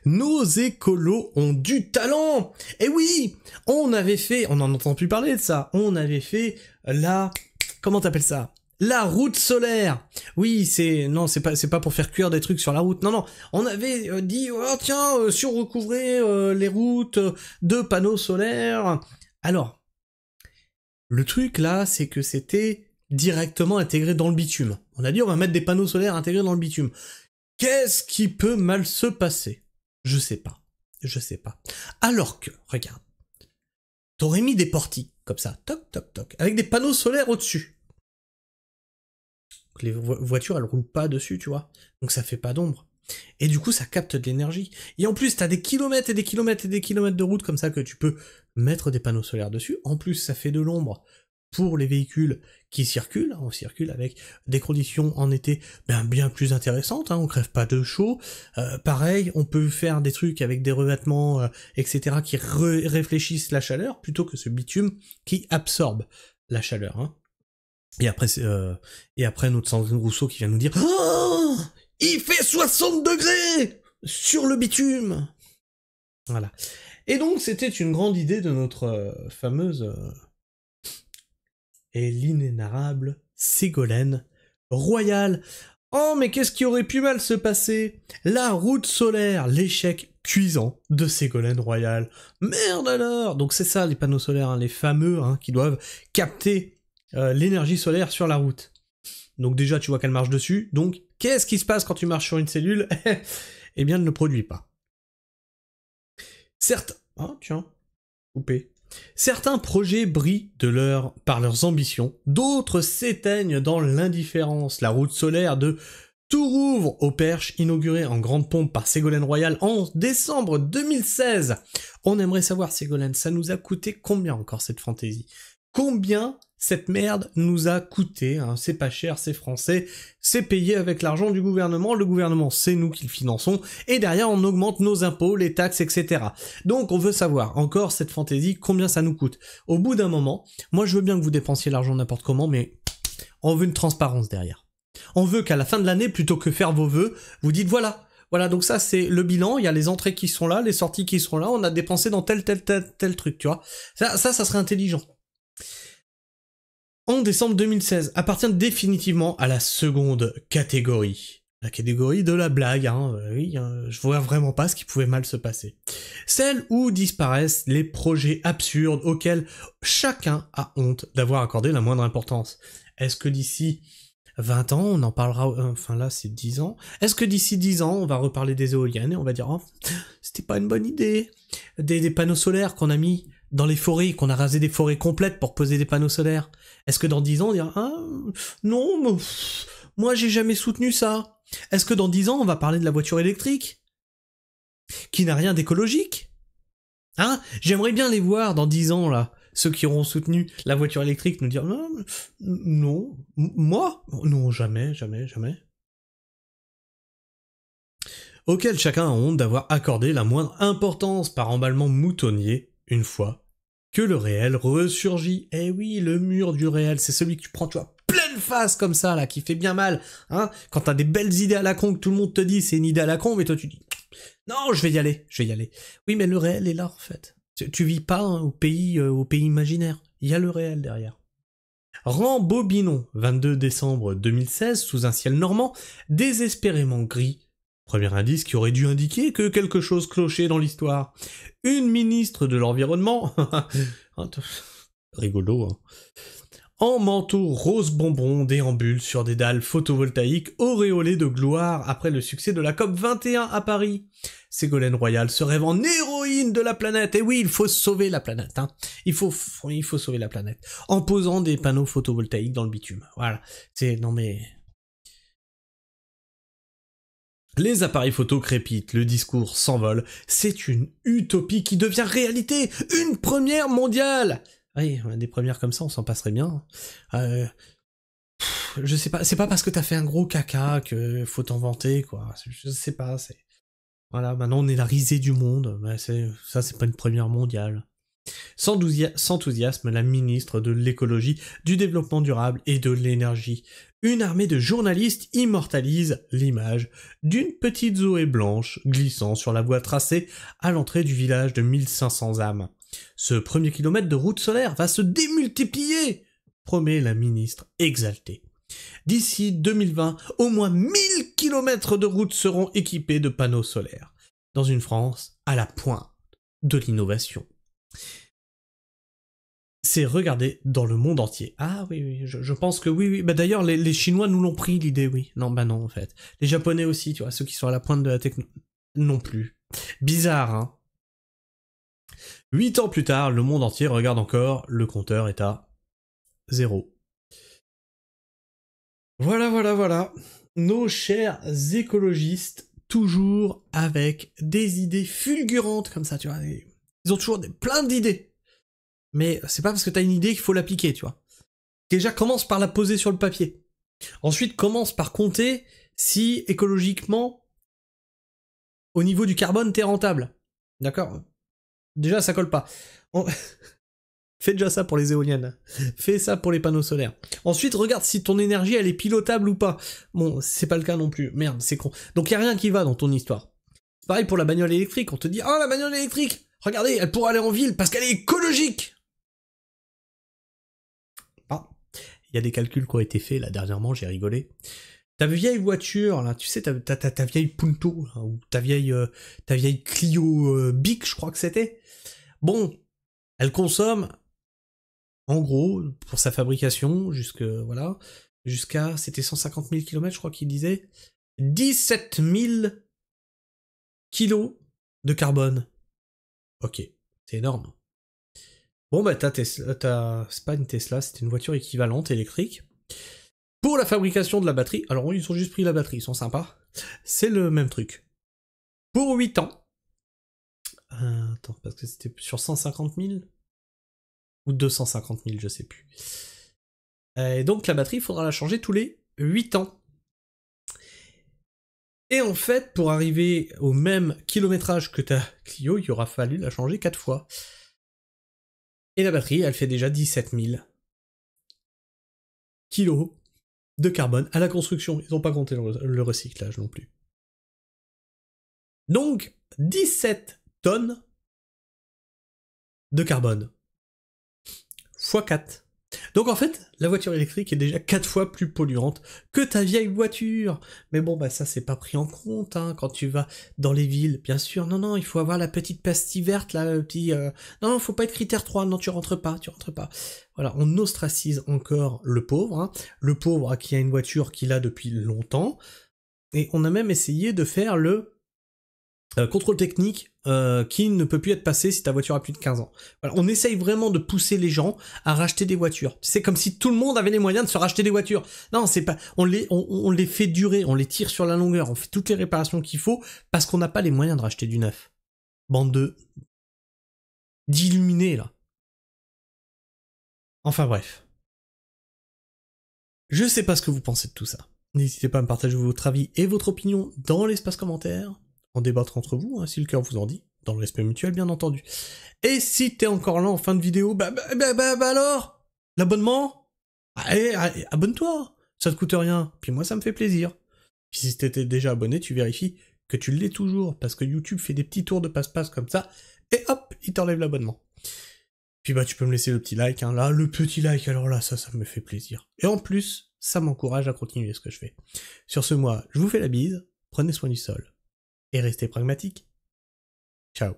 nos écolos ont du talent. Et oui, on n'en entend plus parler de ça, on avait fait comment t'appelles ça? La route solaire. Oui, c'est pas pour faire cuire des trucs sur la route. Non, on avait dit oh tiens, si on recouvrait les routes de panneaux solaires. Alors, le truc là, c'est que c'était directement intégré dans le bitume. On a dit on va mettre des panneaux solaires intégrés dans le bitume. Qu'est-ce qui peut mal se passer? Je sais pas. Alors que, regarde, t'aurais mis des portiques comme ça, toc toc toc, avec des panneaux solaires au-dessus. Les voitures elles roulent pas dessus, tu vois, donc ça fait pas d'ombre. Et du coup ça capte de l'énergie. Et en plus t'as des kilomètres et des kilomètres et des kilomètres de route comme ça que tu peux mettre des panneaux solaires dessus. En plus ça fait de l'ombre pour les véhicules qui circulent. On circule avec des conditions en été bien plus intéressantes, on crève pas de chaud. Pareil, on peut faire des trucs avec des revêtements, etc. qui réfléchissent la chaleur plutôt que ce bitume qui absorbe la chaleur. Et après notre Sandrine Rousseau qui vient nous dire oh, il fait 60 degrés sur le bitume. Voilà. Et donc c'était une grande idée de notre fameuse et l'inénarrable Ségolène Royal. Oh mais qu'est-ce qui aurait pu mal se passer? La route solaire, l'échec cuisant de Ségolène Royal. Merde alors. Donc c'est ça les panneaux solaires, les fameux qui doivent capter l'énergie solaire sur la route. Donc déjà tu vois qu'elle marche dessus, donc qu'est-ce qui se passe quand tu marches sur une cellule? Eh bien elle ne produit pas. Certes, coupé. Certains projets brillent par leurs ambitions, d'autres s'éteignent dans l'indifférence. La route solaire de Tourouvre au Perche, inaugurée en grande pompe par Ségolène Royal en décembre 2016. On aimerait savoir, Ségolène, ça nous a coûté combien encore cette fantaisie? Combien cette merde nous a coûté, c'est pas cher, c'est français, c'est payé avec l'argent du gouvernement, le gouvernement c'est nous qui le finançons, et derrière on augmente nos impôts, les taxes, etc. Donc on veut savoir, encore cette fantaisie, combien ça nous coûte. Au bout d'un moment, moi je veux bien que vous dépensiez l'argent n'importe comment, mais on veut une transparence derrière. On veut qu'à la fin de l'année, plutôt que faire vos vœux, vous dites voilà, donc ça c'est le bilan, il y a les entrées qui sont là, les sorties qui sont là, on a dépensé dans tel truc, tu vois. Ça serait intelligent. En décembre 2016, appartient définitivement à la seconde catégorie. La catégorie de la blague, je vois vraiment pas ce qui pouvait mal se passer. Celle où disparaissent les projets absurdes auxquels chacun a honte d'avoir accordé la moindre importance. Est-ce que d'ici 20 ans, on en parlera, enfin là c'est 10 ans, est-ce que d'ici 10 ans, on va reparler des éoliennes et on va dire oh, c'était pas une bonne idée, des panneaux solaires qu'on a mis dans les forêts, qu'on a rasé des forêts complètes pour poser des panneaux solaires. Est-ce que dans 10 ans, on dira non, mais moi j'ai jamais soutenu ça. Est-ce que dans 10 ans, on va parler de la voiture électrique qui n'a rien d'écologique? J'aimerais bien les voir dans 10 ans, là, ceux qui auront soutenu la voiture électrique, nous dire non, moi? Non, jamais. Auquel chacun a honte d'avoir accordé la moindre importance par emballement moutonnier, une fois que le réel ressurgit. Eh oui, le mur du réel, c'est celui que tu prends, tu vois, pleine face comme ça, là, qui fait bien mal, quand t'as des belles idées à la con, que tout le monde te dit c'est une idée à la con, mais toi tu dis non, je vais y aller. Oui, mais le réel est là, en fait. Tu vis pas au pays imaginaire. Il y a le réel derrière. Rambobinons, 22 décembre 2016, sous un ciel normand, désespérément gris. Premier indice qui aurait dû indiquer que quelque chose clochait dans l'histoire. Une ministre de l'Environnement, rigolo, en manteau rose bonbon déambule sur des dalles photovoltaïques auréolées de gloire après le succès de la COP 21 à Paris. Ségolène Royal se rêve en héroïne de la planète. Et oui, il faut sauver la planète. Il faut sauver la planète. En posant des panneaux photovoltaïques dans le bitume. Voilà. Non mais... Les appareils photo crépitent, le discours s'envole. C'est une utopie qui devient réalité. Une première mondiale. Oui, des premières comme ça, on s'en passerait bien. Je sais pas, c'est pas parce que t'as fait un gros caca que faut t'en vanter, quoi. Je sais pas, Voilà, maintenant on est la risée du monde. C'est pas une première mondiale. Sans enthousiasme, la ministre de l'écologie, du développement durable et de l'énergie. Une armée de journalistes immortalise l'image d'une petite Zoé blanche glissant sur la voie tracée à l'entrée du village de 1500 âmes. Ce premier kilomètre de route solaire va se démultiplier, promet la ministre exaltée. D'ici 2020, au moins 1000 kilomètres de routes seront équipés de panneaux solaires, dans une France à la pointe de l'innovation. C'est regardé dans le monde entier. Ah oui, je pense que oui. Bah d'ailleurs, les Chinois nous l'ont pris, l'idée, oui. Non, bah non, en fait. Les Japonais aussi, tu vois, ceux qui sont à la pointe de la technologie. Non plus. Bizarre, hein. 8 ans plus tard, le monde entier regarde encore, le compteur est à 0. Voilà. Nos chers écologistes, toujours avec des idées fulgurantes comme ça, tu vois. Ils ont toujours plein d'idées. Mais c'est pas parce que t'as une idée qu'il faut l'appliquer, tu vois. Déjà, commence par la poser sur le papier. Ensuite, commence par compter si, écologiquement, au niveau du carbone, t'es rentable. D'accord ? Déjà, ça colle pas. Fais déjà ça pour les éoliennes. Fais ça pour les panneaux solaires. Ensuite, regarde si ton énergie, elle est pilotable ou pas. Bon, c'est pas le cas non plus. Merde, c'est con. Donc, y a rien qui va dans ton histoire. C'est pareil pour la bagnole électrique. On te dit, la bagnole électrique, regardez, elle pourra aller en ville parce qu'elle est écologique. Il y a des calculs qui ont été faits, là, dernièrement, j'ai rigolé. Ta vieille voiture, là, tu sais, ta vieille Punto, là, ou ta vieille Clio Bic, je crois que c'était. Bon, elle consomme, en gros, pour sa fabrication, jusqu'à, c'était 150 000 km, je crois qu'il disait, 17 000 kilos de carbone. Ok, c'est énorme. Bon bah c'est pas une Tesla, c'était une voiture équivalente électrique. Pour la fabrication de la batterie, alors oui, ils ont juste pris la batterie, ils sont sympas. C'est le même truc. Pour 8 ans. Attends, parce que c'était sur 150 000 ou 250 000, je sais plus. Et donc la batterie, il faudra la changer tous les 8 ans. Et en fait, pour arriver au même kilométrage que ta Clio, il aura fallu la changer 4 fois. Et la batterie, elle fait déjà 17 000 kilos de carbone à la construction. Ils n'ont pas compté le recyclage non plus. Donc, 17 tonnes de carbone. x 4. Donc en fait, la voiture électrique est déjà 4 fois plus polluante que ta vieille voiture. Mais bon, bah ça c'est pas pris en compte hein, quand tu vas dans les villes, bien sûr. Non, il faut avoir la petite pastille verte là, le petit... Non, faut pas être critère 3, non tu rentres pas. Voilà, on ostracise encore le pauvre, hein. Le pauvre qui a une voiture qu'il a depuis longtemps. Et on a même essayé de faire le contrôle technique qui ne peut plus être passé si ta voiture a plus de 15 ans. Voilà, on essaye vraiment de pousser les gens à racheter des voitures. C'est comme si tout le monde avait les moyens de se racheter des voitures. Non, c'est pas. On les fait durer, on les tire sur la longueur, on fait toutes les réparations qu'il faut parce qu'on n'a pas les moyens de racheter du neuf. Bande d'illuminés là. Enfin bref. Je sais pas ce que vous pensez de tout ça. N'hésitez pas à me partager votre avis et votre opinion dans l'espace commentaire. En débattre entre vous, hein, si le cœur vous en dit, dans le respect mutuel bien entendu. Et si t'es encore là en fin de vidéo, bah alors, l'abonnement, allez, abonne-toi, ça te coûte rien, puis moi ça me fait plaisir. Puis si t'étais déjà abonné, tu vérifies que tu l'es toujours, parce que YouTube fait des petits tours de passe-passe comme ça, et hop, il t'enlève l'abonnement. Puis bah tu peux me laisser le petit like, hein, là, le petit like, alors là, ça me fait plaisir. Et en plus, ça m'encourage à continuer ce que je fais. Sur ce, moi, je vous fais la bise, prenez soin du sol. Et restez pragmatique. Ciao.